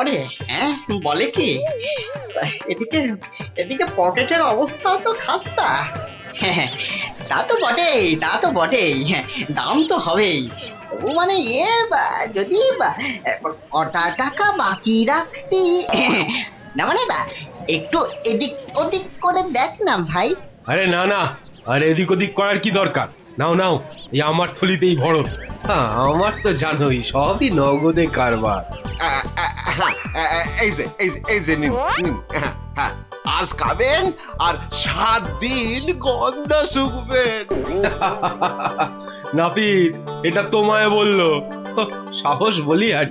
করে? হ্যাঁ, বলে কি? এদিকে এদিকে পকেটের অবস্থা তো খাস্তা। হ্যাঁ, তা তো বটেই, তা তো বটেই। হ্যাঁ, দাম তো হবেই। তবু মানে যদি কটা টাকা বাকি রাখতি, না মানে একটু এদিক ওদিক করে দেখ না ভাই। আরে না না, আরে এদিক ওদিক করার কি দরকার? নাও নাও, এই আমার থলিতেই ভরো। হ্যাঁ, আমার তো জানোই সবই নগদে কারবার। হ্যাঁ, এই যে নিন নিন। হ্যাঁ, হ্যাঁ, আজ খাবেন আর 7 দিন গন্ধা শুকবেন। নাপিত, এটা তোমায় বললো? সাহস বলি আর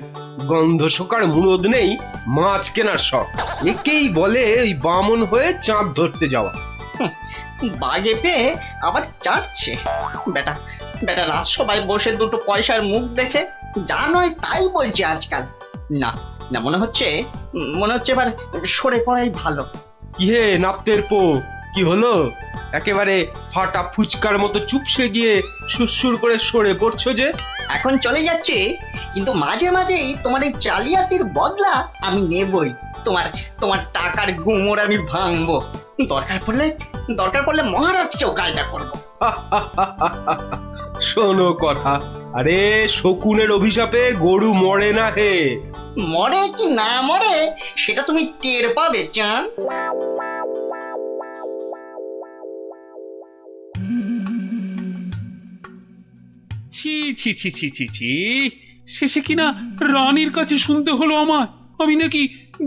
গন্ধ শোকার মুরদ নেই, মাছ কেনার শখ। একেই বলে ওই বামন হয়ে চাঁদ ধরতে যাওয়া। বাগে পেয়ে আবার চাটছে বেটা। বেটা রাজসভায় বসে দুটো পয়সার মুখ দেখে যা নয় তাই বলছে আজকাল। না না, মনে হচ্ছে এবার সরে পড়াই ভালো। কি হে নাপতের পো, কি হলো? একেবারে ফাটা ফুচকার মতো চুপসে গিয়ে সুরসুর করে সরে পড়ছো যে? এখন চলে যাচ্ছি, কিন্তু মাঝে মাঝেই তোমার এই জালিয়াতির বদলা আমি নেবই। তোমার তোমার টাকার গুমর আমি ভাঙবো। দরকার পড়লে মহারাজকেও কায়দা করবো। শোনো কথা, আরে শকুনের অভিশাপে গরু মরে না হে। মরে কি না মরে সেটা তুমি টের পাবে চাঁদ। ছি ছি ছি ছি ছি ছি, শেষে কিনা রানীর কাছে শুনতে হলো আমার আমি নাকি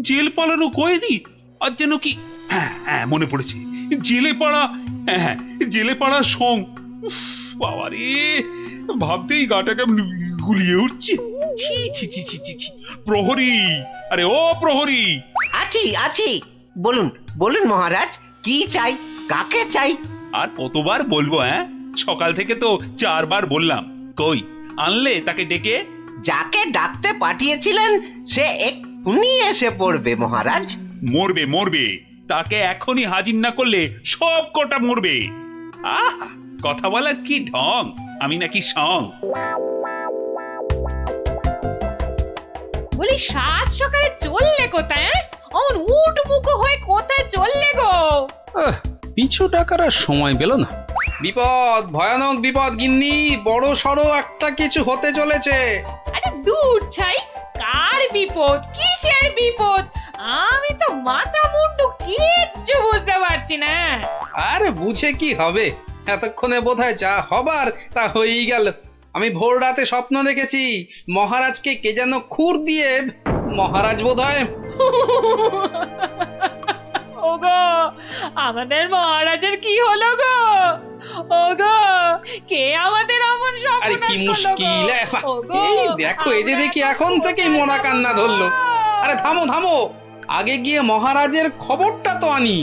জেল পালানো কয়েদি। আর যেন কি, হ্যাঁ হ্যাঁ মনে পড়েছে, জেলে পাড়া। হ্যাঁ হ্যাঁ, জেলে পাড়ার সং। বাবা রে, ভাবতেই গাটা কেমন গুলিয়ে উঠছে। ছি ছি ছি ছি ছি ছি। প্রহরী, আরে ও প্রহরী! আছি আছি, বলুন বলুন মহারাজ, কি চাই, কাকে চাই? আর কতবার বলবো? হ্যাঁ, সকাল থেকে তো 4 বার বললাম। কই আনলে তাকে ডেকে? যাকে ডাকতে পাঠিয়েছিলেন সে এক্ষুনি এসে পড়বে মহারাজ। মরবে মরবে, তাকে এখনই হাজির না করলে সব কটা মরবে। আহ, কথা বলার কি ঢং, আমি নাকি সং। বলি সাত সকালে চললে কোথায়? অমন উটবুকো হয়ে কোথায় চললে গো? পিছু টাকার আর সময় পেল না। বিপদ, ভয়ানক বিপদ গিন্নি, বড় সড়ো একটা কিছু হতে চলেছে। আরে দূর ছাই, কার বিপদ, কিসের বিপদ? আমি তো মাথা মুন্ডু কিচ্ছু বুঝতে পারছি না। আরে বুঝে কি হবে, এতক্ষণে বোধহয় যা হবার তা হয়েই গেল। আমি ভোর রাতে স্বপ্ন দেখেছি মহারাজকে কে যেন খুর দিয়ে, মহারাজ বোধহয়। ওগো, আমাদের মহারাজের কি হলো গো? ওগো, কে আমাদের অমন আরে কি মুশকিল! এই দেখো, এই যে দেখি এখন থেকেই মরা কান্না ধরলো। আরে থামো থামো, আগে গিয়ে মহারাজের খবরটা তো আনি।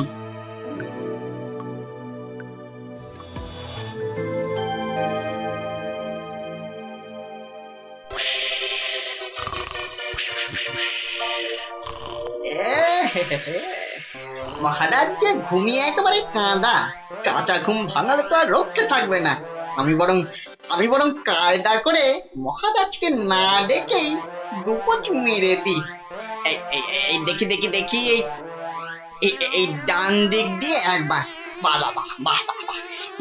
মহারাজ যে ঘুমিয়ে একেবারে কাঁদা কাঁচা ঘুম ভাঙালে তো আর রক্ষে থাকবে না। আমি বরং কায়দা করে মহারাজকে না ডেকেই দুপোচ মেরে দিই। এই দেখি দেখি দেখি, এই ডান দিক দিয়ে একবার, বাহ বাহ বাহ বাহ বাহ,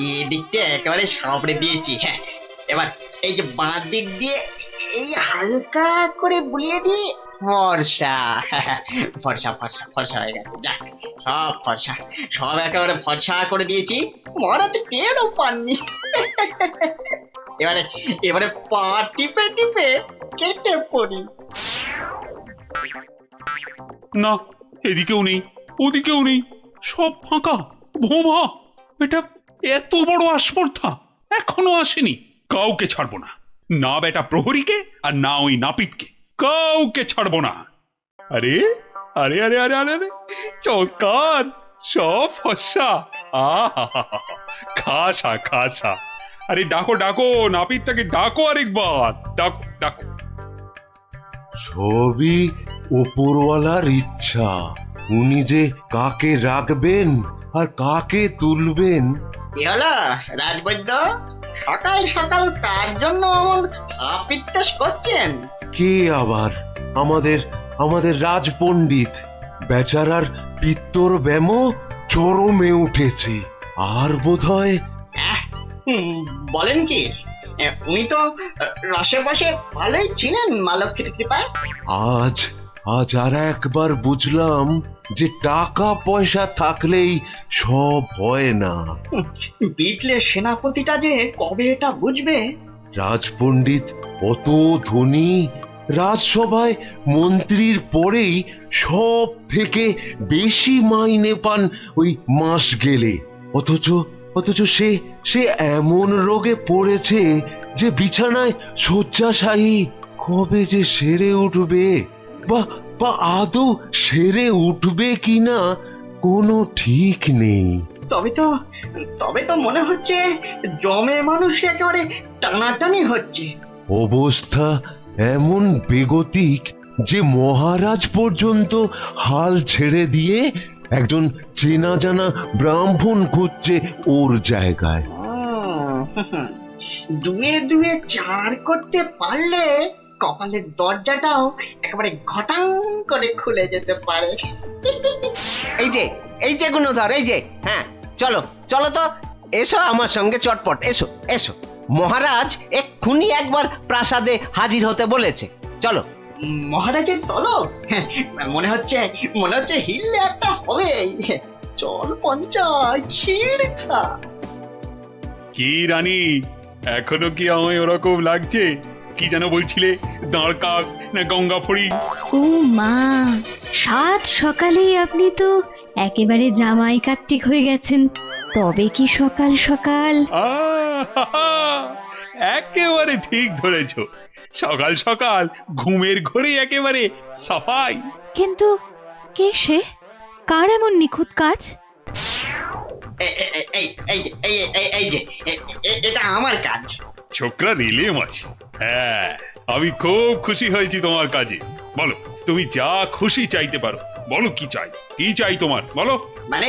এই দিকটা একেবারে সাবড়ে দিয়েছি। হ্যাঁ, এবার এই যে বাঁ দিক দিয়ে এই হালকা করে বুলিয়ে দিই। ফর্সা ফর্সা ফর্সা ফর্সা হয়ে গেছে। যাক, সব ফর্সা, সব একেবারে ফর্সা করে দিয়েছি। মহারাজ টেরও পাননি। এবারে পা টিপে টিপে কেটে পড়ি। না, এদিকেও নেই, ওদিকেও নেই, সব ফাঁকা ভোমা। এটা এত বড় আস্পর্ধা এখনো আসেনি। কাউকে ছাড়বো না, না বেটা প্রহরীকে আর না ওই নাপিতকে, কাউকে ছাড়বো না। আরে আরে আরে আরে আরে আরে, চৌকাত, সব ফর্সা। আহা, খাসা খাসা। আরে ডাকো ডাকো, নাপিতটাকে ডাকো আরেকবার, ডাকো ডাকো। সবই ওপরওয়ালার ইচ্ছা, উনি যে কাকে রাখবেন আর কাকে তুলবেন। কি হলো রাজবৈদ্য, সকাল সকাল কার জন্য এমন আপিত্তেশ করছেন? কে আবার? আমাদের রাজপণ্ডিত বেচারার পিত্তর ব্যামো চরমে উঠেছে। আর বোধহয় বলেন কি? উনি তো রসে ভালোই ছিলেন মা লক্ষ্মীর কৃপায়। আজ আজ আর একবার বুঝলাম যে টাকা পয়সা থাকলেই সব হয় না। বিটলে সেনাপতিটা যে কবে এটা বুঝবে? রাজপণ্ডিত অত ধনী, রাজসভায় মন্ত্রীর পরেই সব থেকে বেশি মাইনে পান ওই মাস গেলে। অথচ অথচ সে সে এমন রোগে পড়েছে যে বিছানায় শয্যাশায়ী। কবে যে সেরে উঠবে, বা বা আদৌ সেরে উঠবে কিনা কোনো ঠিক নেই। তবে তো মনে হচ্ছে জমে মানুষ একেবারে টানাটানি হচ্ছে। অবস্থা এমন বেগতিক যে মহারাজ পর্যন্ত হাল ছেড়ে দিয়ে একজন চেনা জানা ব্রাহ্মণ খুঁজছে ওর জায়গায়। দুয়ে দুয়ে চার করতে পারলে কপালের দরজাটাও একেবারে ঘটাং করে খুলে যেতে পারে। এই যে গুণধর, এই যে, হ্যাঁ, চলো চলো তো, এসো আমার সঙ্গে চটপট, এসো এসো। মহারাজ এক্ষুনি একবার প্রাসাদে হাজির হতে বলেছে, চলো। মহারাজের তলব? মনে হচ্ছে হিললে একটা হবে। চল পঞ্চায় ক্ষীর খা। কি রানী, এখনো কি আমায় ওরকম লাগছে? কি যেন বলছিলে, দাঁড় কাক না গঙ্গা ফড়ি? ও মা, সাত সকালেই আপনি তো একেবারে জামাই কার্তিক হয়ে গেছেন। তবে কি সকাল সকাল? আহা! একেবারে ঠিক ধরেছ। সকাল সকাল ঘুমের ঘরে একেবারে সাফাই। কিন্তু কে সে? কার এমন নিখুঁত কাজ? এই যে এটা আমার কাজ। ছোকরা রেলে মাছ। হ্যাঁ, আমি খুব খুশি হয়েছি তোমার কাজে। বলো, তুমি যা খুশি চাইতে পারো। বলো কি চাই, কি চাই তোমার, বলো। মানে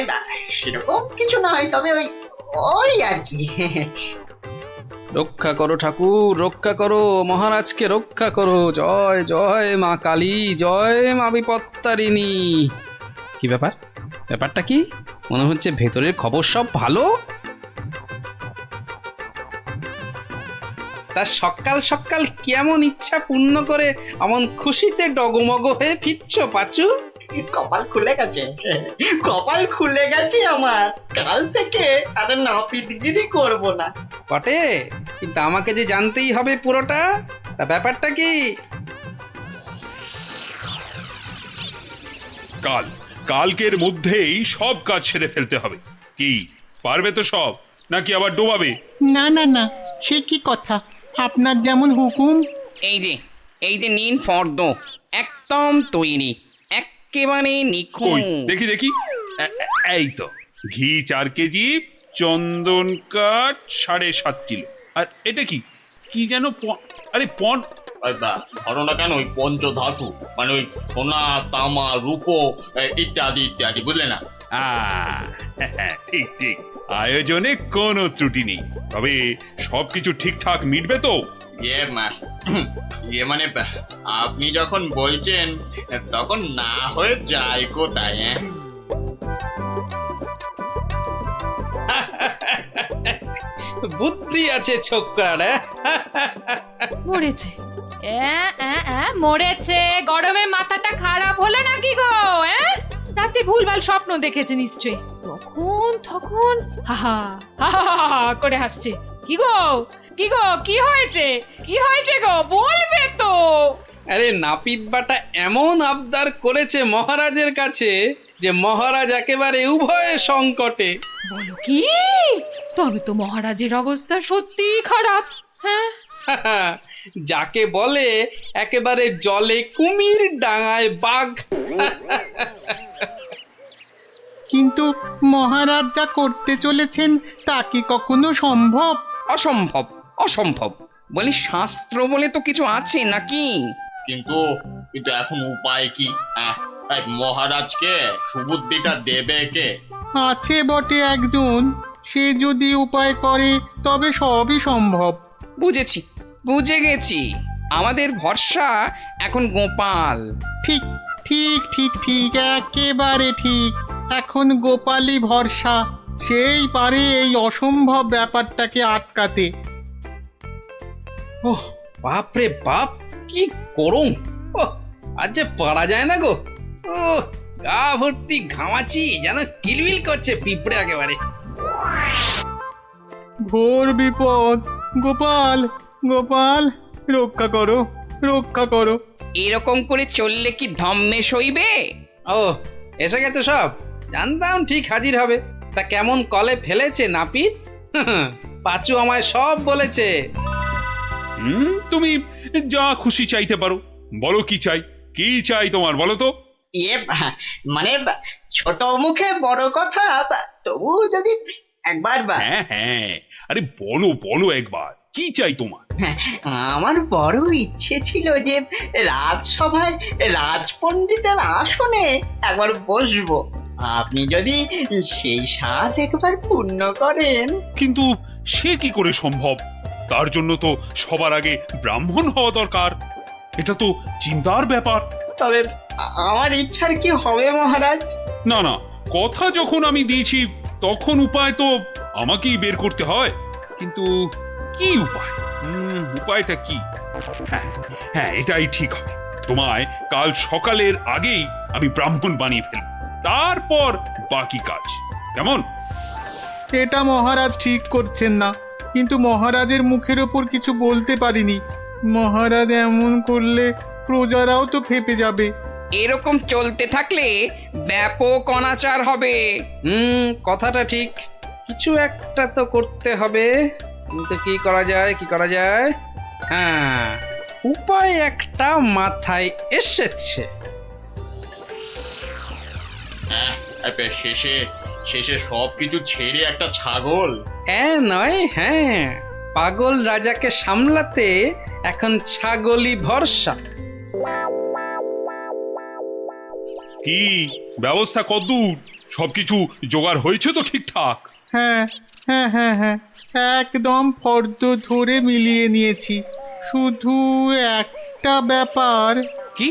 সেরকম কিছু নয়, তবে ওই আর কি। রক্ষা করো ঠাকুর, রক্ষা করো, মহারাজকে রক্ষা করো। জয় জয় মা কালী, জয় মা বিপত্তারিণী। কি ব্যাপারটা কি? মনে হচ্ছে ভেতরের খবর সব ভালো। তা সকাল সকাল কেমন ইচ্ছা পূর্ণ করে এমন খুশিতে ডগমগ হয়ে ফিরছ পাচু? কপাল খুলে গেছে আমার। কাল থেকে আর নাপিতগিরি করব না। বটে, কিন্তু আমাকে যে জানতেই হবে পুরোটা। তা ব্যাপারটা কি? কালকের মধ্যেই সব কাজ সেরে ফেলতে হবে। কি পারবে তো সব, নাকি আবার ডোবাবে? না না না, সে কি কথা, আপনার যেমন হুকুম। এই যে নিন ফর্দ, একদম তৈরি, একেবারে কই নিখুঁত। দেখি এই তো, ঘি 4 কেজি, চন্দন কাঠ 7.5 কিলো। আর এটা কি কি যেন আরে ধারণা কেন ওই পঞ্চধাতু, মানে ওই সোনা, তামা, রূপো ইত্যাদি ইত্যাদি, বুঝলে না? ঠিক ঠিক, আয়োজনে কোনো ত্রুটি নেই। তবে সবকিছু ঠিকঠাক মিটবে তো? ইয়ে মানে আপনি যখন বলছেন তখন না হয়ে যায় কোথায়? বুদ্ধি আছে ছোকরার। মরেছে। মরেছে। গরমে মাথাটা খারাপ হলো নাকি গো? রাতে ভুলভাল স্বপ্ন দেখেছে নিশ্চয়ই। তখন হাহা হাহা করে হাসছে। কি গো কি হয়েছে গো, বলবে তো? আরে নাপিত বাটা এমন আবদার করেছে মহারাজের কাছে যে মহারাজ একেবারে উভয় সংকটে। বলো কি? তবে তো মহারাজের অবস্থা সত্যি খারাপ। হ্যাঁ, যাকে বলে একেবারে জলে কুমির, ডাঙায় বাঘ। কিন্তু মহারাজ যা করতে চলেছেন তা কি কখনো সম্ভব? অসম্ভব বলি, শাস্ত্র বলে তো কিছু আছে নাকি? কিন্তু এখন উপায় কি? মহারাজকে সুবুদ্ধিটা দেবে কে? আছে বটে একজন, সে যদি উপায় করে তবে সবই সম্ভব। বুঝে গেছি। আমাদের ভরসা এখন গোপাল। ঠিক ঠিক ঠিক ঠিক একেবারে ঠিক। এখন গোপালই ভরসা, সেই পারে এই অসম্ভব ব্যাপারটাকে আটকাতে। ওহ বাপরে বাপ, কি গরম! ওহ, আজ যে পারা যায় না গো। ও গা ভর্তি ঘামাচি, যেন কিলবিল করছে পিঁপড়ে একেবারে। ঘোর বিপদ, গোপাল গোপাল রক্ষা করো, রক্ষা করো। এরকম করে চললে কি ধম্মে সইবে? ও এসে গেছে সব, জানতাম ঠিক হাজির হবে। তা কেমন কলে ফেলেছে নাপিত? পাঁচু আমায় সব বলেছে। তুমি যা খুশি চাইতে পারো। বলো কি চাই, কি চাই তোমার, বলো তো। মানে ছোট মুখে বড় কথা, তবু যদি একবার হ্যাঁ হ্যাঁ, আরে বলো বলো একবার, কি চাই তোমার? আমার বড় ইচ্ছে ছিল যে রাজসভায় রাজপণ্ডিতের আসনে একবার বসবো। আপনি যদি সেই স্বাদ একবার পূর্ণ করেন। কিন্তু সে কি করে সম্ভব? তার জন্য তো সবার আগে ব্রাহ্মণ হওয়া দরকার। এটা তো চিন্তার ব্যাপার। তবে আমার ইচ্ছার কি হবে মহারাজ? না না, কথা যখন আমি দিয়েছি তখন উপায় তো আমাকেই বের করতে হয়। কিন্তু কি উপায়? উপায়টা কি? হ্যাঁ হ্যাঁ, এটাই ঠিক হবে। তোমায় কাল সকালের আগেই আমি ব্রাহ্মণ বানিয়ে ফেলব, তারপর বাকি কাজ। কেমন? এটা মহারাজ ঠিক করছেন না, কিন্তু মহারাজের মুখের ওপর কিছু বলতে পারিনি। মহারাজ এমন করলে প্রজারাও তো ফেপে যাবে। এরকম চলতে থাকলে ব্যাপক অনাচার হবে। কথাটা ঠিক, কিছু একটা তো করতে হবে। কিন্তু কি করা যায়, কি করা যায়? হ্যাঁ, উপায় একটা মাথায় এসেছে। শেষে শেষে সবকিছু ছেড়ে একটা ছাগল। হ্যাঁ নয়, হ্যাঁ, পাগল রাজাকে সামলাতে এখন ছাগলই ভরসা। কি ব্যবস্থা কদ্দূর? সবকিছু জোগাড় হয়েছে তো ঠিকঠাক? হ্যাঁ হ্যাঁ হ্যাঁ হ্যাঁ, একদম ফর্দ ধরে মিলিয়ে নিয়েছি। শুধু একটা ব্যাপার। কি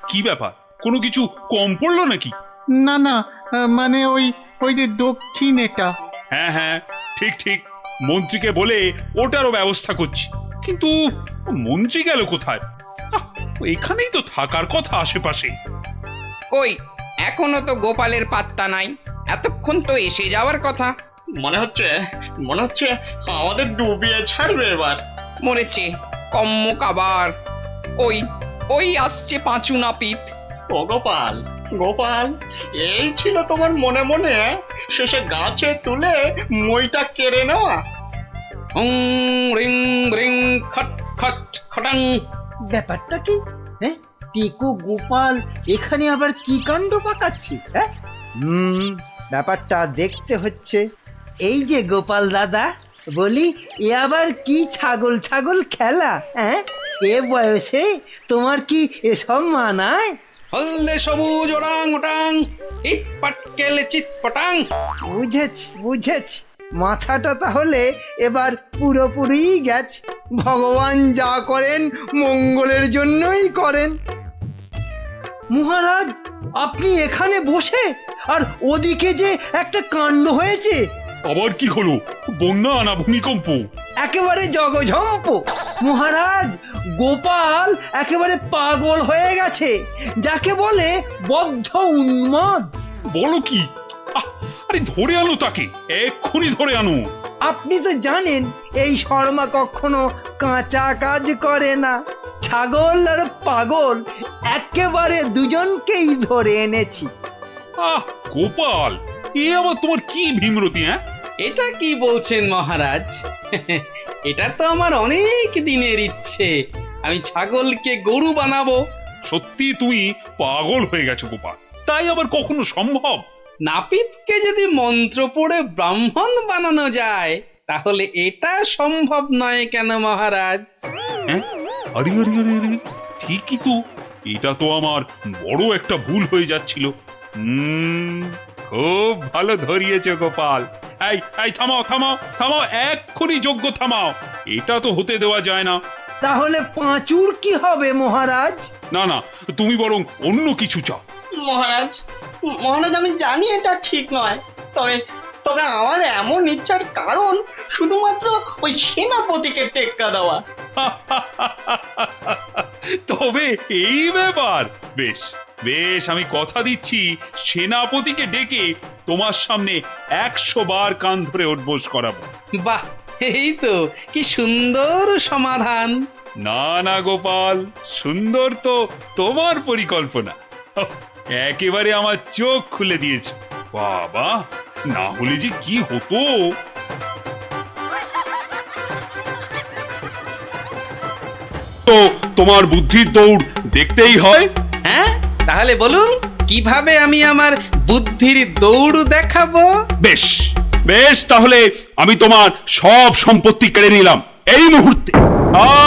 কি ব্যাপার? কোনো কিছু কম পড়লো নাকি? না না, মানে ওই ওই যে দক্ষিণ এটা। হ্যাঁ হ্যাঁ, ঠিক ঠিক, মন্ত্রীকে বলে ওটারও ব্যবস্থা করছি। কিন্তু মন্ত্রী গেল কোথায়? এখানেই তো থাকার কথা আশেপাশে। কই, এখনো তো গোপালের পাত্তা নাই। এতক্ষণ তো এসে যাওয়ার কথা। মনে হচ্ছে আমাদের ডুবিয়ে ছাড়বে এবার। মরেছে কম্মক আবার। ওই ওই আসছে পাঁচু নাপিত। ও গোপাল, গোপাল, এই ছিল তোমার মনে মনে শেষে গাছে তুলে মইটা কেড়ে নেওয়া? রিং রিং খট খট খটাং। ব্যাপারটা কি? হ্যাঁ, টিকু গোপাল এখানে আবার কি কাণ্ড পাকাচ্ছি? হ্যাঁ, ব্যাপারটা দেখতে হচ্ছে। এই যে গোপাল দাদা, বলি এ আবার কি ছাগল ছাগল খেলা? হ্যাঁ, এ বয়সে তোমার কি এসব মানায়? হলদে সবুজ ওরাং ওটাং, ইট পাটকেল চিত পটাং। বুঝেছি বুঝেছি, মাথাটা তাহলে এবার পুরোপুরি গেছে। ভগবান যা করেন মঙ্গলের জন্যই করেন। মহারাজ, আপনি এখানে বসে, আর ওদিকে যে একটা কাণ্ড হয়েছে। আবার কি হলো? বন্যা না ভূমিকম্প? একেবারে জগঝম্প। মহারাজ, গোপাল একেবারে পাগল হয়ে গেছে, যাকে বলে বদ্ধ উন্মাদ। বলো কি? আরে ধরে আনো তাকে, এক্ষুনি ধরে আনো। আপনি তো জানেন এই শর্মা কখনো কাঁচা কাজ করে না। ছাগল আর পাগল একেবারে দুজনকেই ধরে এনেছি। গোপাল, এ আবার তোমার কি ভীমরতি? হ্যাঁ, এটা কি বলছেন মহারাজ? এটা তো আমার অনেক দিনের ইচ্ছে, আমি ছাগলকে গরু বানাবো। সত্যি তুমি পাগল হয়ে গেছো গোপাল, তাই আবার কখনো সম্ভব? নাপিতকে যদি মন্ত্র পড়ে ব্রাহ্মণ বানানো যায়, তাহলে এটা সম্ভব নয় কেন মহারাজ? হ্যাঁ, আরে আরে আরে আরে, ঠিকই তো। এটা তো আমার বড় একটা ভুল হয়ে যাচ্ছিল। খুব ভালো ধরিয়েছ গোপাল। এই এই, থামাও থামাও থামাও, এক্ষুনি যজ্ঞ থামাও। এটা তো হতে দেওয়া যায় না। তাহলে পাঁচুর কি হবে মহারাজ? না না, তুমি বরং অন্য কিছু চাও। মহারাজ, মহারাজ আমি জানি এটা ঠিক নয়, তবে তবে আমার এমন ইচ্ছার কারণ শুধুমাত্র ওই সেনাপতিকে টেক্কা দেওয়া। তবে এই ব্যাপার, বেশ বেশ, আমি কথা দিচ্ছি সেনাপতিকে ডেকে তোমার সামনে 100 বার কান ধরে উঠবোস করাবো। বাহ, এই তো কি সুন্দর সমাধান। না না গোপাল, সুন্দর তো তোমার পরিকল্পনা। একেবারে আমার চোখ খুলে দিয়েছে। বাবা, না হলে যে কি হতো। তো তোমার বুদ্ধির দৌড় দেখতেই হয়। হ্যাঁ, তাহলে বলুন কিভাবে আমি আমার বুদ্ধির দৌড় দেখাবো? বেশ বেশ, তাহলে আমি তোমার সব সম্পত্তি কেড়ে নিলাম এই মুহূর্তে।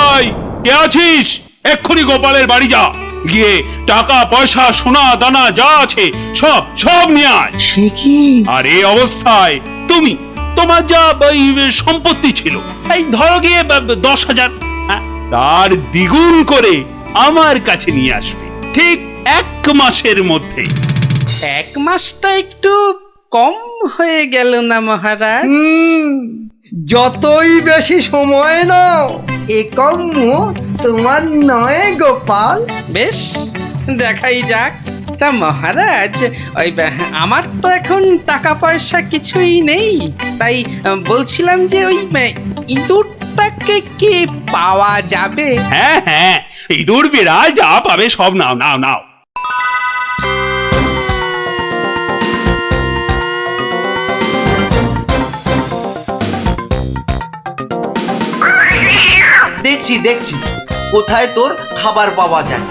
আয়, কে আছিস? এক্ষুনি গোপালের বাড়ি যা, গিয়ে টাকা পয়সা সোনা দানা যা আছে সব সব নিয়ে আয়। সে কি? আর এই অবস্থায় তুমি তোমার যা ওই সম্পত্তি ছিল, এই ধরো গিয়ে 10,000, তার দ্বিগুণ করে আমার কাছে নিয়ে আসবে ঠিক 1 মাসের মধ্যে। 1 মাসটা একটু কম হয়ে গেল না মহারাজ? যতই বেশি সময় নাও এ কর্ম তোমার নয় গোপাল। বেশ, দেখাই যাক। তা মহারাজ, ওই আমার তো এখন টাকা পয়সা কিছুই নেই, তাই বলছিলাম যে ওই ইঁদুরটাকে কি পাওয়া যাবে? হ্যাঁ হ্যাঁ, ইঁদুর বিড়াল যা পাবে সব নাও নাও নাও। দেখছি দেখছি কোথায় তোর খাবার পাওয়া যায়।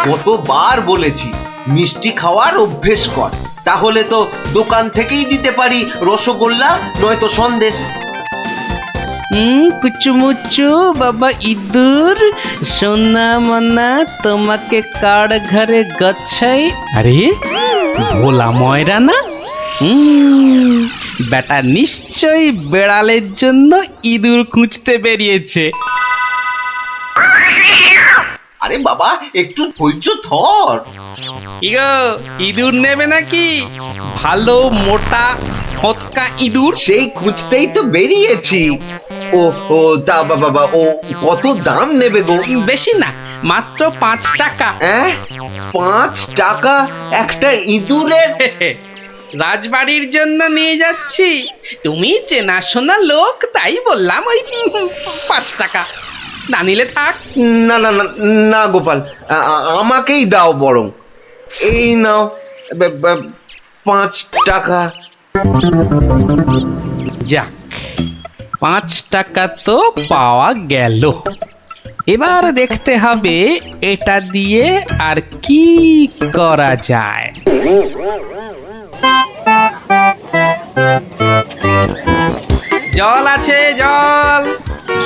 কতবার বলেছি মিষ্টি খাওয়ার অভ্যেস কর, তাহলে তো দোকান থেকেই দিতে পারি রসগোল্লা নয়তো সন্দেশ। কুচুমুচু বাবা ইঁদুর, সোনা মনা তোমাকে কার ঘরে গচ্ছাই। আরে ভোলা ময়রা না? বেটা নিশ্চয়ই বেড়ালের জন্য ইঁদুর খুঁজতে বেরিয়েছে। আরে বাবা, একটু ধৈর্য ধর। ইগো, ইঁদুর নেবে নাকি? ভালো মোটা ফটকা ইঁদুর। সেই খুঁজতেই তো বেরিয়েছি। ও ও তা বাবা, ও কত দাম নেবে গো? বেশি না, মাত্র 5 টাকা। 5 টাকা একটা ইঁদুরের? রাজবাড়ির জন্য নিয়ে যাচ্ছি, তুমি চেনাশোনা লোক তাই বললাম ওই 5 টাকা। না নিলে থাক। না না না না গোপাল, আমাকেই দাও বরং। এই নাও 5 টাকা। যাক, 5 টাকা তো পাওয়া গেল। এবার দেখতে হবে এটা দিয়ে আর কি করা যায়। জল আছে, জল,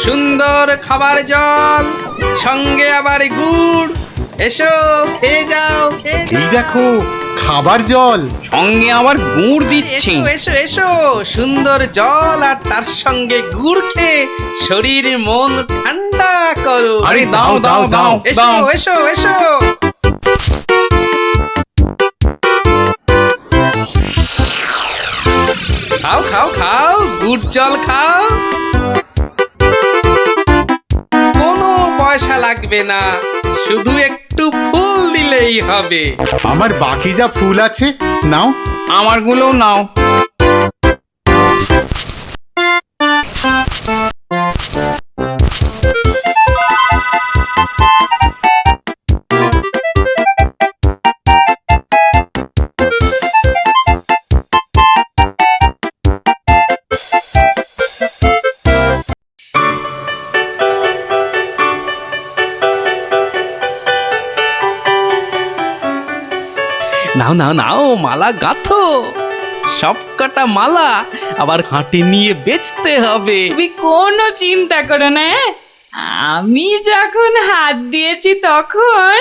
সুন্দর খাবার জল, সঙ্গে আবার গুড়। এসো, খেয়ে যাও, খেয়ে যাও। এই দেখো খাবার জল, সঙ্গে আবার গুড় দিচ্ছি। এসো এসো, সুন্দর জল আর তার সঙ্গে গুড় খেয়ে শরীর মন ঠান্ডা করো। আরে দাও দাও দাও এসো এসো এসো। খাও খাও খাও, গুড় জল খাও। কোনো পয়সা লাগবে না, শুধু একটু ফুল দিলেই হবে। আমার বাকি যা ফুল আছে নাও। আমারগুলো নাও। নাও নাও নাও, মালা গাঁথো। সব কটা মালা আবার হাটে নিয়ে বেচতে হবে। তুমি কোনো চিন্তা করো না, আমি যখন হাত দিয়েছি তখন।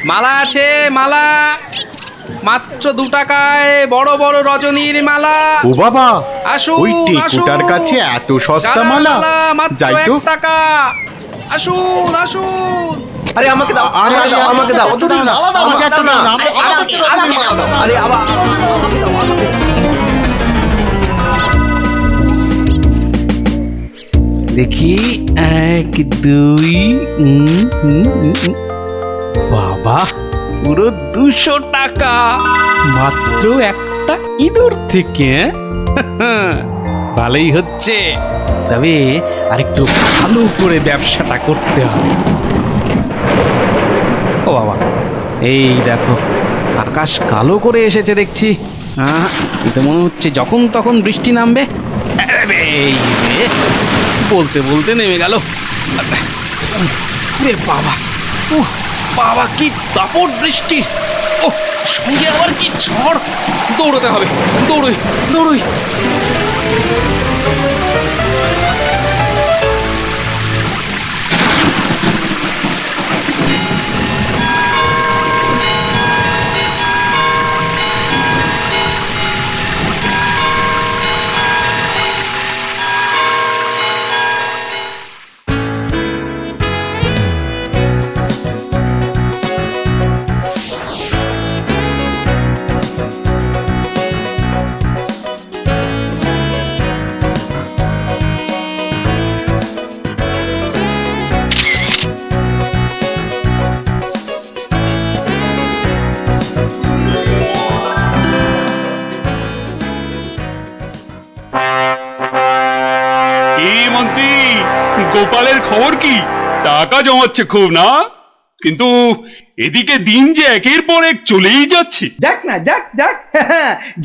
মালা আছে, মালা মাত্র 2 টাকায় বড় বড় রজনীর মালা। ও বাবা, আসুন ওই টেকুটার কাছে এত সস্তা গাঁদার মালা? মাত্র যাই তো। 1 টাকা। আসুন আসুন। আরে আমাকে দাও, আমাকে দাও, আমাকে দাও। অত দিন না, আমাকে একটা দাও। আমাকে দাও। আরে আবার আমাকে দাও, আমাকে দাও। দেখি 1 2 বাবা, পুরো 200 টাকা মাত্র একটা ইঁদুর থেকে। ভালোই হচ্ছে, তবে আরেকটু ভালো করে ব্যবসাটা করতে হবে। ও বাবা, এই দেখো আকাশ কালো করে এসেছে দেখছি। এটা মনে হচ্ছে যখন তখন বৃষ্টি নামবে। এই রে, বলতে বলতে নেমে গেল। রে বাবা, বাবা কি দাপট বৃষ্টি! ও সঙ্গে আবার কি ঝড়! দৌড়তে হবে, দৌড়ই দৌড়ই। কি মন্ত্রী, গোপালের খবর কি? টাকা জমাচ্ছে খুব না? কিন্তু এদিকে দিন যে একের পর এক চলেই যাচ্ছে। দেখ না, দেখ দেখ,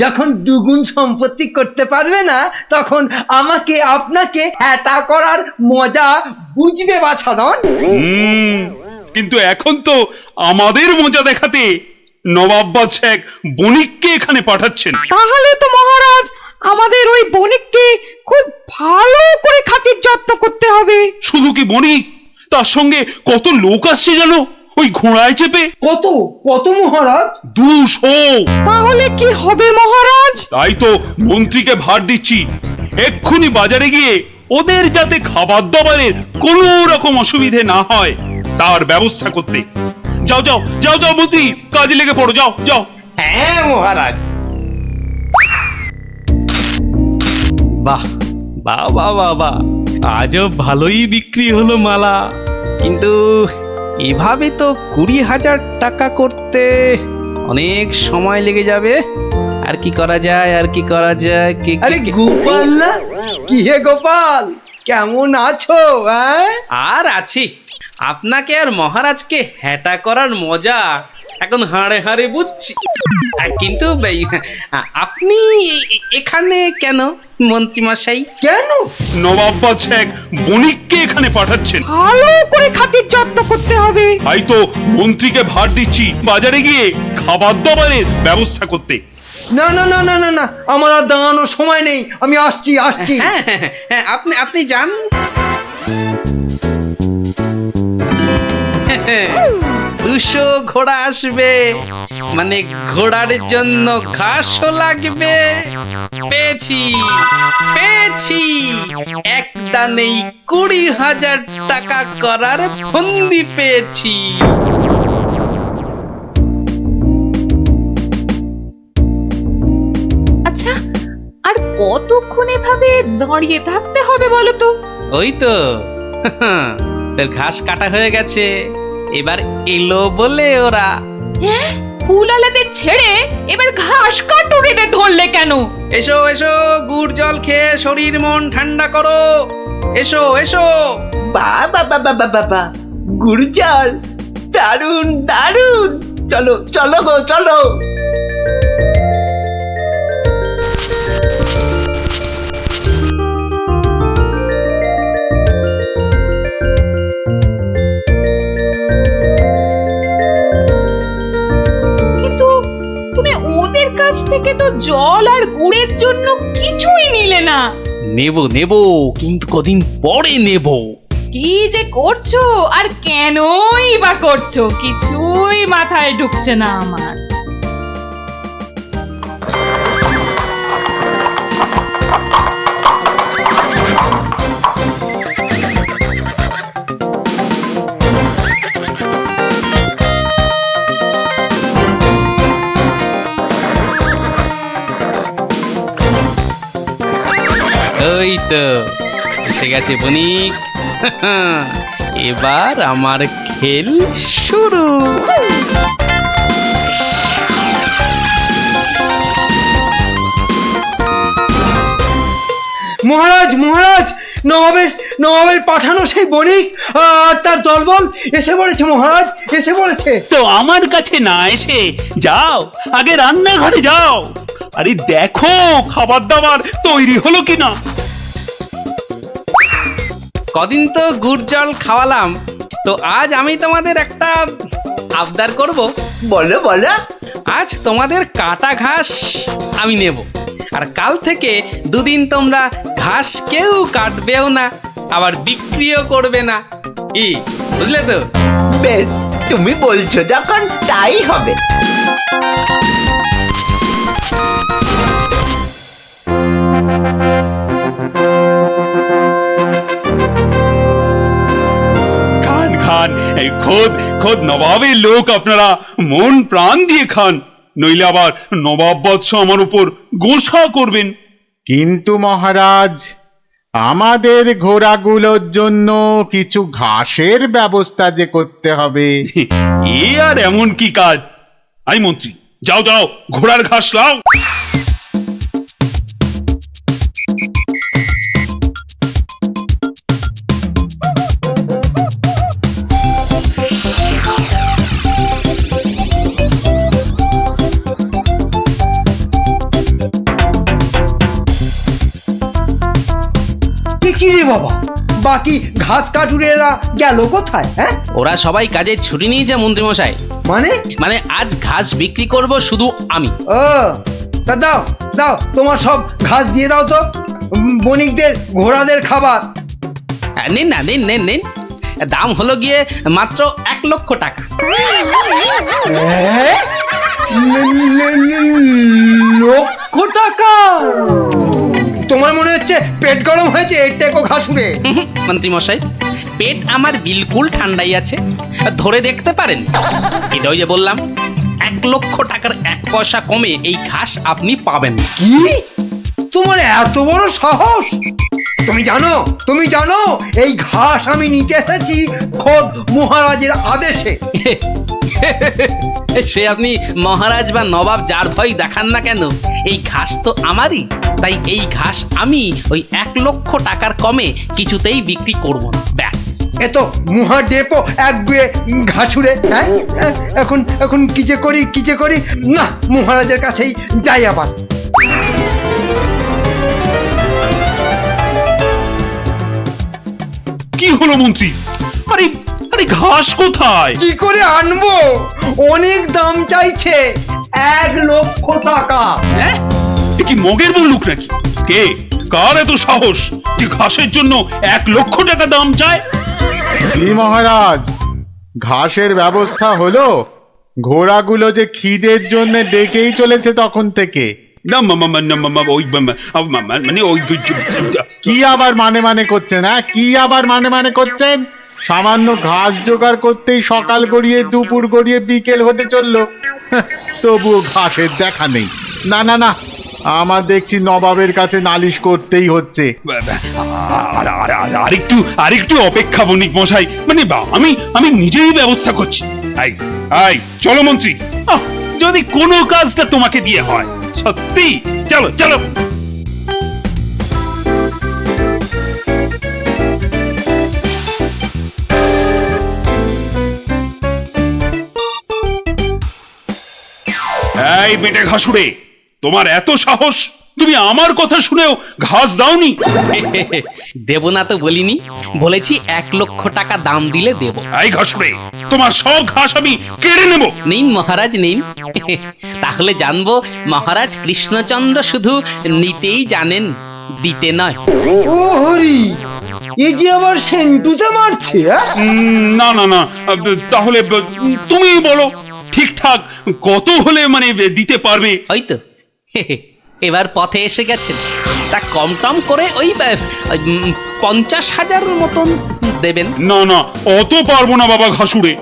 যখন দুগুণ সম্পত্তি করতে পারবে না তখন আমাকে আপনাকে হ্যাটা করার মজা বুঝবে বাছাধন। কিন্তু এখন তো আমাদের মজা দেখাতে নবাব বাদশাহ এক বণিককে এখানে পাঠাচ্ছেন। তাহলে তো মহারাজ আমাদের ওই বণিককে খুব ভালো করে খাতির যত্ন করতে হবে। শুধু কি বণিক, তার সঙ্গে কত লোক আসছে জানো, ওই ঘোড়ায় চেপে। কত কত মহারাজ? 200। তাহলে কি হবে মহারাজ? তাই তো মন্ত্রীকে ভার দিচ্ছি, এক্ষুনি বাজারে গিয়ে ওদের যাতে খাবার দাবারের কোনো রকম অসুবিধে না হয় তার ব্যবস্থা করতে। যাও যাও যাও যাও মন্ত্রী, কাজে লেগে পড়ো, যাও যাও। হ্যাঁ মহারাজ। বাহ বাহ বাহ বাহ বাহ, আজও ভালোই বিক্রি হলো মালা। কিন্তু এভাবে তো 20,000 টাকা করতে অনেক সময় লেগে যাবে। আর কি করা যায়, আর কি করা যায়? আরে গোপাল না? কি হে গোপাল, কেমন আছো? আর আছি, আপনাকে আর মহারাজকে হ্যাটা করার মজা এখন হাড়ে হাড়ে বুঝছি। কিন্তু আপনি এখানে কেন মন্ত্রী মশাই? কেন? নবাব বাদশাহ এক বণিককে এখানে পাঠাচ্ছেন। ভালো করে খাতির যত্ন করতে হবে। তাই তো মন্ত্রীকে ভার দিচ্ছি বাজারে গিয়ে খাবার দাবারের ব্যবস্থা করতে। না না না না না না, আমার আর দাঁড়ানোর সময় নেই, আমি আসছি আসছি। হ্যাঁ, আপনি যান। 200 ঘোড়া আসবে, মানে ঘোড়ার জন্য ঘাসও লাগবে। পেয়েছি পেয়েছি, এক দানেই 20,000 টাকা করার ফন্দি পেয়েছি। আচ্ছা, আর কতক্ষণ এভাবে দাঁড়িয়ে থাকতে হবে বলো তো? ওই তো তোর ঘাস কাটা হয়ে গেছে, এবার এলো বলে ওরা। হ্যাঁ, কুলালাদের ছেড়ে এবার ঘাস কাটুরিতে ধরলে কেন? এসো এসো, গুড় জল খেয়ে শরীর মন ঠান্ডা করো। এসো এসো। বাবা বাবা বাবা, গুড় জল, দারুন দারুন, চলো চলো গো চলো। কিন্তু তুমি ওদের কাছ থেকে তো জল আর গুড়ের জন্য কিছুই নিলে না। নেব নেব, কিন্তু কদিন পরে নেব। কি যে করছো আর কেনই বা করছো, কিছুই মাথায় ঢুকছে না আমার। ওই তো এসে গেছে বণিক। এবার আমার খেল শুরু। মহারাজ মহারাজ, নবাবের পাঠানো সেই বণিক আর তার দলবল এসে পড়েছে মহারাজ, এসে পড়েছে। তো আমার কাছে না এসে যাও, আগে রান্নাঘরে যাও। আরে দেখো খাবার দাবার তৈরি হলো কিনা। কদিন তো গুড় জল খাওয়ালাম, তো আজ আমি তোমাদের একটা আবদার করব। বলো বলো। আজ তোমাদের কাটা ঘাস আমি নেব, আর কাল থেকে দুদিন তোমরা ঘাস কেউ কাটবেও না, আবার বিক্রিও করবে না। কি বুঝলে তো? বেশ, তুমি বলছো যখন তাই হবে। খান খান, এই খোদ নবাবের লোক, আপনারা মন প্রাণ দিয়ে খান, নইলে আবার নবাব বৎস আমার উপর গোসা করবেন। কিন্তু মহারাজ, আমাদের ঘোড়াগুলোর জন্য কিছু ঘাসের ব্যবস্থা যে করতে হবে। এ আর এমন কি কাজ? আই মন্ত্রী, যাও যাও, ঘোড়ার ঘাস লাও। কি রে বাবা, বাকি ঘাস কাটুরেরা গেল কোথায়? হ্যাঁ, ওরা সবাই কাজে ছুটি নিয়েছে মন্ত্রী মশাই। মানে আজ ঘাস বিক্রি করব শুধু আমি। ও তা দাও দাও, তোমার সব ঘাস দিয়ে দাও তো, বণিকদের ঘোড়াদের খাবার। নিন না, নিন নিন নিন, দাম হলো গিয়ে মাত্র 1 লক্ষ টাকা। লক্ষ টাকা? তোমার মনে হচ্ছে পেট গরম হয়েছে এর টেকো ঘাসুরে। মন্ত্রী মশাই, পেট আমার বিলকুল ঠান্ডাই আছে, ধরে দেখতে পারেন। এটা ওই যে বললাম, 1 লক্ষ টাকার 1 পয়সা কমে এই ঘাস আপনি পাবেন না। কি? তোমার এত বড় সাহস? তুমি জানো এই ঘাস আমি নিতে এসেছি খোদ মহারাজের আদেশে। সে আপনি মহারাজ বা নবাব যার ভয় দেখান না কেন, এই ঘাস তো আমারই। তাই এই ঘাস আমি ওই 1 লক্ষ টাকার কমে কিছুতেই বিক্রি করব না, ব্যাস। এ তো মুহা ডেপো এক গুয়ে ঘাসুরে। হ্যাঁ, এখন কি যে করি না, মহারাজের কাছেই যাই আবার। কি হলো মন্ত্রী? আরে আরে ঘাস কোথায়? কি করে আনবো? অনেক দাম চাইছে, 1 লক্ষ টাকা। হ্যাঁ, এ কি মগের বললুক নাকি? কে কার এত সাহস যে ঘাসের জন্য 1 লক্ষ টাকা দাম চায়? কি মহারাজ, ঘাসের ব্যবস্থা হলো? ঘোড়াগুলো যে খিদের জন্য ডেকেই চলেছে তখন থেকে। না মানে ওই কি আবার মানে করছেন? হ্যাঁ, কি আবার মানে করছেন? সামান্য ঘাস জোগাড় করতেই সকাল গড়িয়ে দুপুর গড়িয়ে বিকেল হতে চললো, তবুও ঘাসের দেখা নেই। না না না, আমার দেখছি নবাবের কাছে নালিশ করতেই হচ্ছে। আরেকটু অপেক্ষা বণিক মশাই, মানে আমি নিজেই ব্যবস্থা করছি। আই চলো মন্ত্রী, যদি কোনো কাজটা তোমাকে দিয়ে হয়, সত্যি চলো চলো। এই বেটে ঘাসুরে, তোমার এত সাহস, তুমি আমার কথা শুনেও ঘাস দাওনি? দেব না তো বলিনি, বলেছি 1 লক্ষ টাকা দাম দিলে দেব। এই ঘাসুরে, তোমার সব ঘাস আমি কেড়ে নেব। নিন মহারাজ নিন, তাহলে জানবো মহারাজ কৃষ্ণচন্দ্র শুধু নিতেই জানেন, দিতে নয়। ও হরি, এ যে আবার সেন্টুতে মারছে। না না না, তাহলে তুমি বলো ঠিকঠাক কত হলে মানে দিতে পারবে? হয়তো এবার পথে এসে গেছেন, তা কম টম করে ওই 50,000 মতন দেবেন। না না, অত পারবো না বাবা ঘাসুরে।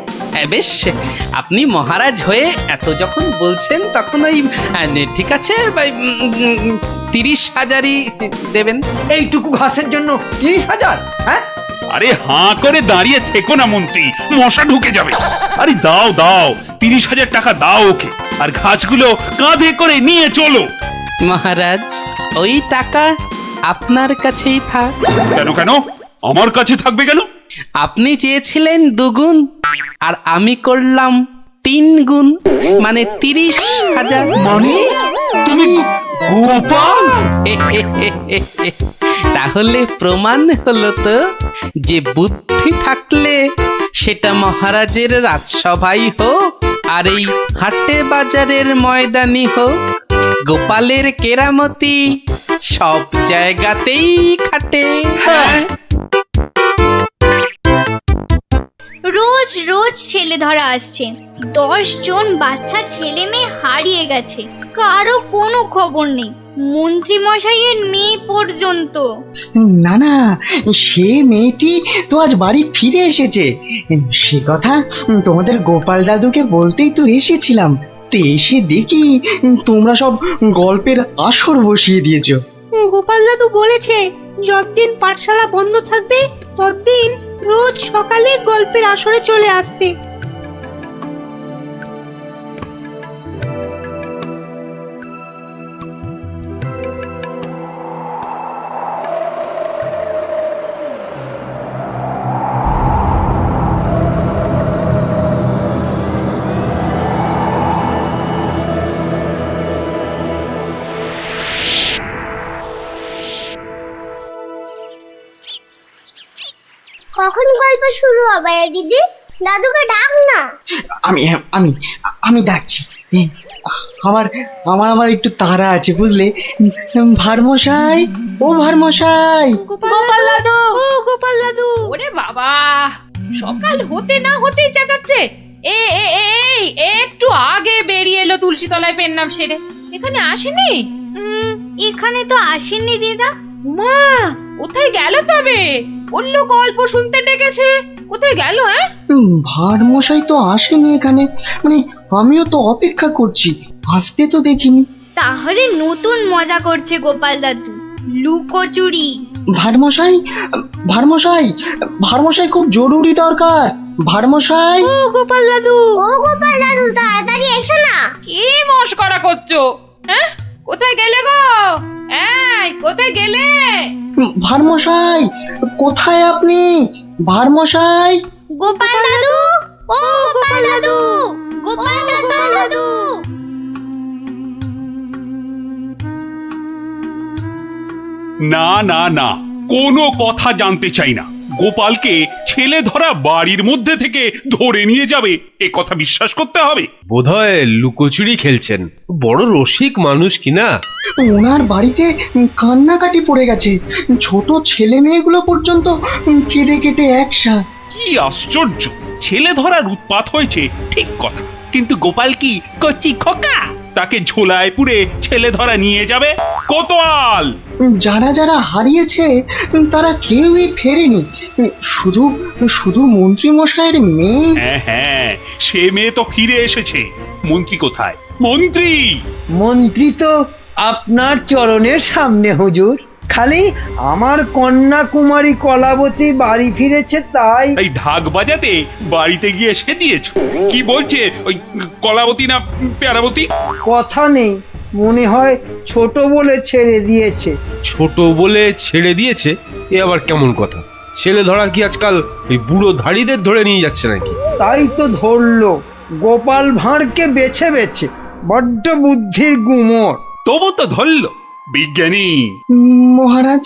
বেশ, আপনি মহারাজ হয়ে এত যখন বলছেন, তখন ওই ঠিক আছে 30,000ই দেবেন। এইটুকু ঘাসের জন্য 30,000? হ্যাঁ, আরে হাঁ করে দাঁড়িয়ে থেকো না মন্ত্রী, মশা ঢুকে যাবে। আরে দাও দাও, 30,000 টাকা দাও ওকে, আর ঘাসগুলো কাঁধে করে নিয়ে চলো। মহারাজ, ওই টাকা আপনার কাছেই থাক। কেন কেন আমার কাছে থাকবে কেন? আপনি চেয়েছিলেন 2 গুণ, আর আমি করলাম 3 গুণ, মানে 30,000। মানে তুমি গোপাল? তাহলে প্রমাণ হলো তো যে বুদ্ধি থাকলে সেটা মহারাজের রাজসভাই হোক আর এই হাটে বাজারের ময়দানি হোক, গোপালের কেরামতি সব জায়গাতেই খাটে। হ্যাঁ, রোজ রোজ ছেলে ধরা আসছে, 10 জন বাচ্চা ছেলে মেয়ে হারিয়ে গেছে, কারো কোনো খবর নেই, মন্ত্রী মশাইয়ের মেয়ে পর্যন্ত। না না, সে মেয়েটি তো আজ বাড়ি ফিরে এসেছে। সে কথা তোমাদের গোপাল দাদুকে বলতেই তো এসেছিলাম। তো এসে দেখি তোমরা সব গল্পের আসর বসিয়ে দিয়েছো। গোপাল দাদু বলেছে যতদিন পাঠশালা বন্ধ থাকবে ততদিন রোজ সকালে গল্পের আসরে চলে আসতে। কখন গল্প শুরু হবে রে দিদি? দাদুকে ডাক না। আমি আমি আমি ডাকছি। আমার আমার আমার একটু তাড়া আছে বুঝলে। ভারমশাই, ও ভারমশাই। গোপাল দাদু, ও গোপাল দাদু। ওরে বাবা, সকাল হতে না হতেই চেঁচাচ্ছে। এ এ এ এই, একটু আগে বেরিয়ে এলো তুলসী তলায় পেন নাম সেরে। এখানে আসেনি? এখানে তো আসেননি দিদা। মা, কোথায় গেল তবে? বললো গল্প শুনতে ডেকেছে, কোথায় গেল? হ্যাঁ, ভারমশাই তো আসেনি এখানে, মানে আমিও তো অপেক্ষা করছি, আসতে তো দেখিনি। তাহলে নতুন মজা করছে গোপাল দাদু, লুকোচুরি। ভারমশাই, ভারমশাই, ভারমশাই খুব জরুরি দরকার। ভারমশাই, ও গোপাল দাদু, ও গোপাল দাদু, তাড়াতাড়ি এসো না। কি মস্করা করছো? হ্যাঁ, কোথায় গেলে গো? এই, কোথায় গেলে? ভারমশাই, কোথায় আপনি? ভারমশাই, গোপাল দাদু, ও গোপাল দাদু, গোপাল দাদু। না না না, কোনো কথা জানতে চাই না। গোপালকে ছেলে ধরা বাড়ির মধ্যে থেকে ধরে নিয়ে যাবে, এ কথা বিশ্বাস করতে হবে? বোধহয় লুকোচুরি খেলছেন। বড় রসিক মানুষ কিনা। ওনার বাড়িতে কান্নাকাটি পড়ে গেছে, ছোট ছেলে মেয়েগুলো পর্যন্ত কেঁদে কেটে একসা। কি আশ্চর্য! ছেলে ধরার উৎপাত হয়েছে ঠিক কথা, কিন্তু গোপাল কি কচি খোকা? তাকে ঝোলায় পুরে ছেলে ধরা নিয়ে যাবে? কোতোয়াল! যারা যারা হারিয়েছে তারা কেউই ফেরেনি, শুধু শুধু মন্ত্রী মশাইয়ের মেয়ে। হ্যাঁ হ্যাঁ, সে মেয়ে তো ফিরে এসেছে। মন্ত্রী কোথায়? মন্ত্রী! মন্ত্রী তো আপনার চরণের সামনে হুজুর। খালি আমার কন্যা কুমারী কলাবতী বাড়ি ফিরেছে তাই। এই ঢাক বাজাতে বাড়িতে গিয়ে সে দিয়েছো? কি বলছে ওই কলাবতী না পেয়ারাবতী? কথা নেই, মনে হয় ছোট বলে ছেড়ে দিয়েছে। ছোট বলে ছেড়ে দিয়েছে? এ আবার কেমন কথা? ছেলে ধরা কি আজকাল এই বুড়ো ধাড়িদের ধরে নিয়ে যাচ্ছে নাকি? তাই তো ধরলো গোপাল ভাঁড়কে বেছে বেছে। বড্ড বুদ্ধির গুমর। তবু তো ধরল বিজ্ঞানী। মহারাজ,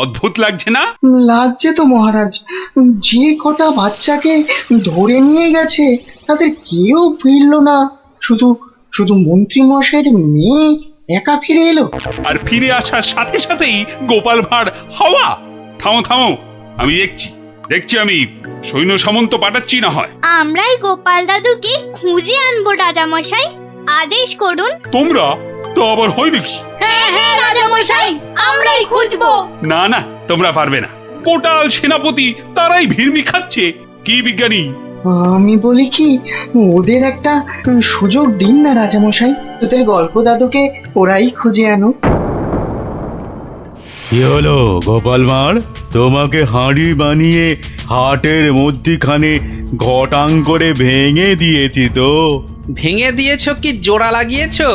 অদ্ভুত লাগছে না? লাগছে তো মহারাজ। যে কটা বাচ্চাকে ধরে নিয়ে গেছে তাদের কেউ ফিরলো না, শুধু শুধু মন্ত্রী মশাইয়ের মেয়ে একা ফিরে এলো। আর ফিরে আসার সাথে সাথেই গোপাল ভাঁড় হাওয়া। থামো থামো, আমি দেখছি আমি সৈন্য সামন্ত পাঠাচ্ছি না হয়। আমরাই গোপাল দাদুকে খুঁজে আনবো রাজা মশাই, আদেশ করুন। তোমরা তো আবার হয় নাকি? হ্যাঁ হ্যাঁ রাজা মশাই, আমরাই খুঁজবো। না না, তোমরা পারবে না। কোটাল সেনাপতি তারাই ভিড়মি খাচ্ছে। কি বিজ্ঞানী? আমি বলি কি, ওদের একটা সুযোগ দিন না রাজামশাই, ওদের গল্প দাদুকে ওরাই খুঁজে আনো। কি হলো গোপাল ভাঁড়, তোমাকে হাঁড়ি বানিয়ে হাটের মধ্যিখানে ঘটাং করে ভেঙে দিয়েছি তো। ভেঙে দিয়েছো কি জোড়া লাগিয়েছো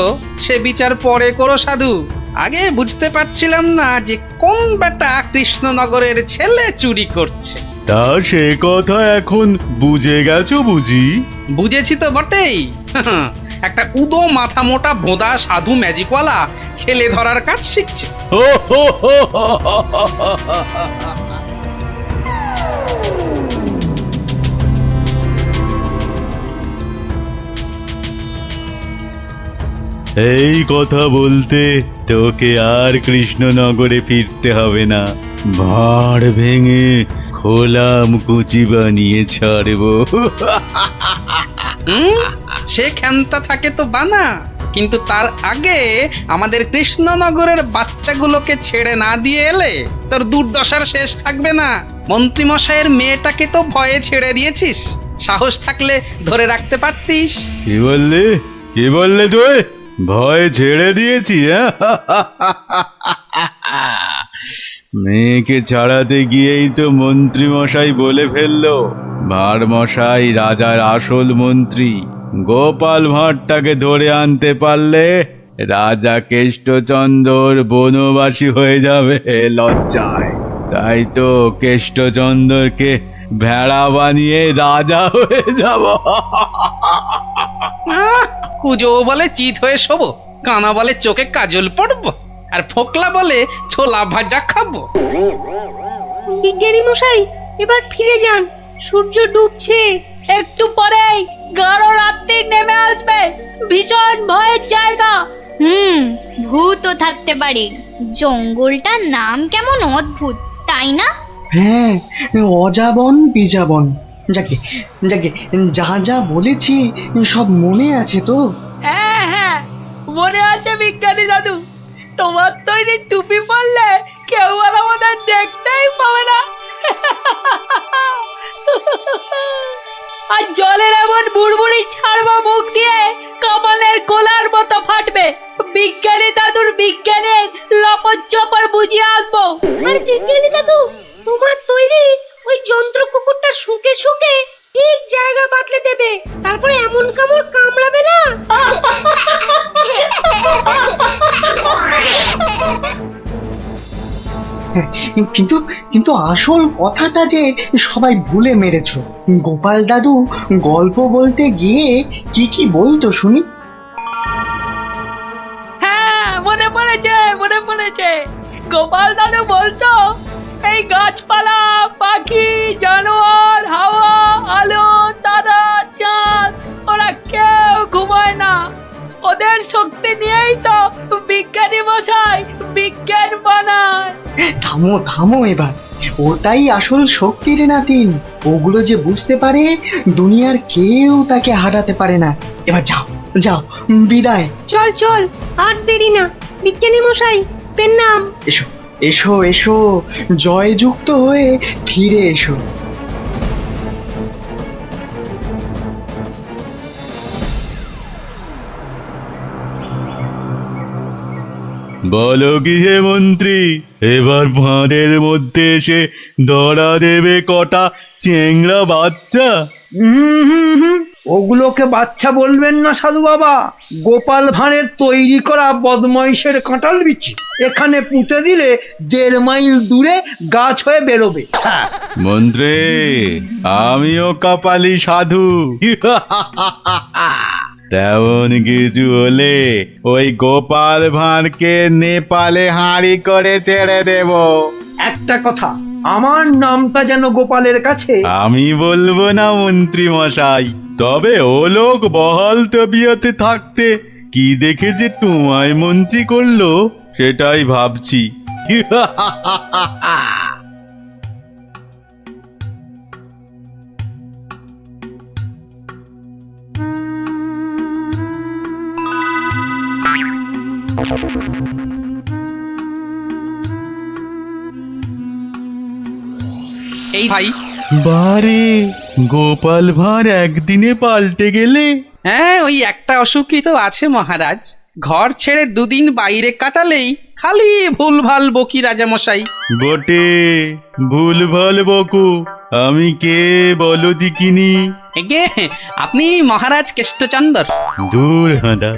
সে বিচার পরে করো সাধু। আগে বুঝতে পারছিলাম না যে কোন বেটা কৃষ্ণনগরের ছেলে চুরি করছে। তা সে কথা এখন বুঝে গেছো বুঝি? বুঝেছি তো বটেই। একটা উদো মাথা মোটা ভোঁদা সাধু ম্যাজিকওয়ালা ছেলে ধরার কাজ শিখছে। এই কথা বলতে তোকে আর কৃষ্ণনগরে ফিরতে হবে না, ভাঁড় ভেঙে খোলাম কুচি বানিয়ে ছাড়বো। সে ক্ষমতা থাকে তো বানা, কিন্তু তার আগে আমাদের কৃষ্ণনগরের বাচ্চাগুলোকে ছেড়ে না দিয়ে এলে তোর দুর্দশার শেষ থাকবে না। মন্ত্রীমশাইয়ের মেয়েটাকে তো ভয়ে ছেড়ে দিয়েছিস, সাহস থাকলে ধরে রাখতে পারতিস। কি বললে, কি বললে তুই? ভয় ছেড়ে দিয়েছি? মেয়েকে ছাড়াতে গিয়েই তো মন্ত্রী মশাই বলে ফেললো ভাঁড় মশাই রাজার আসল মন্ত্রী। গোপাল ভাঁড়টাকে ধরে আনতে পারলে রাজা কেষ্টচন্দ্র বনবাসী হয়ে যাবে লজ্জায়। তাই তো কেষ্টচন্দ্রকে ভেড়া বানিয়ে রাজা হয়ে যাব। কুজো বলে চিত হয়ে শোবো, কানা বলে চোখে কাজল পড়বো, আর ফোকলা বলে ছোলা ভাজা খাবো। বিজ্ঞানী মশাই এবার ফিরে যান, সূর্য ডুবছে। একটু পরেই গাঢ় রাত্রি নেমে আসবে, ভীষণ ভয়ের জায়গা। ভূতও থাকতে পারে। জঙ্গলটার নাম কেমন অদ্ভুত, তাই না? হ্যাঁ, অজাবন বিজাবন। যাকে যাকে যা যা বলেছি সব মনে আছে তো? হ্যাঁ হ্যাঁ, মনে আছে বিজ্ঞানী দাদু। তোমার তৈরি টুপি পরলে কেউ আর আমাদের দেখতেই পাবে না। আর জলের এমন বুড়বুড়ি ছাড়বো মুখ দিয়ে, কামানের গোলার মতো ফাটবে। বিজ্ঞানী দাদুর বিজ্ঞানে লপট চপর বুঝিয়ে আসবো। আর বিজ্ঞানী দাদু, তোমার তৈরি ওই যন্ত্র কুকুরটা শুকে শুকে ঠিক জায়গা বাতলে দেবে, তারপরে এমন কামড় কামড়াবে না। কিন্তু কিন্তু আসল কথাটা যে সবাই ভুলে মেরেছো। গোপাল দাদু গল্প বলতে গিয়ে কি কি বলতো শুনি? হ্যাঁ, মনে পড়েছে মনে পড়েছে। গোপাল দাদু বলতো এই গাছপালা, পাখি, জানোয়ার, হাওয়া, আলো, তারা, চাঁদ, ওরা কেউ ঘুমায় না। ওদের শক্তি নিয়েই তো বিজ্ঞানী মশাই বিজ্ঞান বানায়। থামো থামো এবার, ওটাই আসল শক্তির নাতিন। ওগুলো যে বুঝতে পারে দুনিয়ার কেউ তাকে হারাতে পারে না। এবার যাও যাও, বিদায়। চল চল, আর দেরি না। বিজ্ঞানী মশাই, পেন নাম। এসো এসো এসো, জয়যুক্ত হয়ে ফিরে এসো। বলো কি হে মন্ত্রী, এবার ভাঁড়ের মধ্যে এসে ধরা দেবে কটা চেংড়া বাচ্চা? ওগুলোকে বাচ্চা বলবেন না সাধু বাবা, গোপাল ভাঁড়ের তৈরি করা বদমাইশের কাঁঠাল বিচি। এখানে পুঁতে দিলে 1.5 মাইল দূরে গাছ হয়ে বেরোবে। মন্ত্রী, আমিও কপালি সাধু। তেমন কিছু হলে ওই গোপাল ভাঁড়কে নেপালে হাঁড়ি করে ছেড়ে দেব। একটা কথা, আমার নামটা যেন গোপালের কাছে। আমি বলবো না মন্ত্রী মশাই, তবে ও লোক বহাল তবিয়তে থাকতে কি দেখে যে তোমায় মন্ত্রী করলো সেটাই ভাবছি। এই ভাই, বারে গোপাল ভাঁড় একদিনে পাল্টে গেলে। হ্যাঁ, ওই একটা অসুখই তো আছে মহারাজ। ঘর ছেড়ে দুদিন বাইরে কাটালেই খালি ভুলভাল বকি রাজামশাই। বটে, ভুলভাল বকো। আমি কে বলো দিকিনি? এগে আপনি মহারাজ কেষ্টচন্দর। দূর হাঁদা,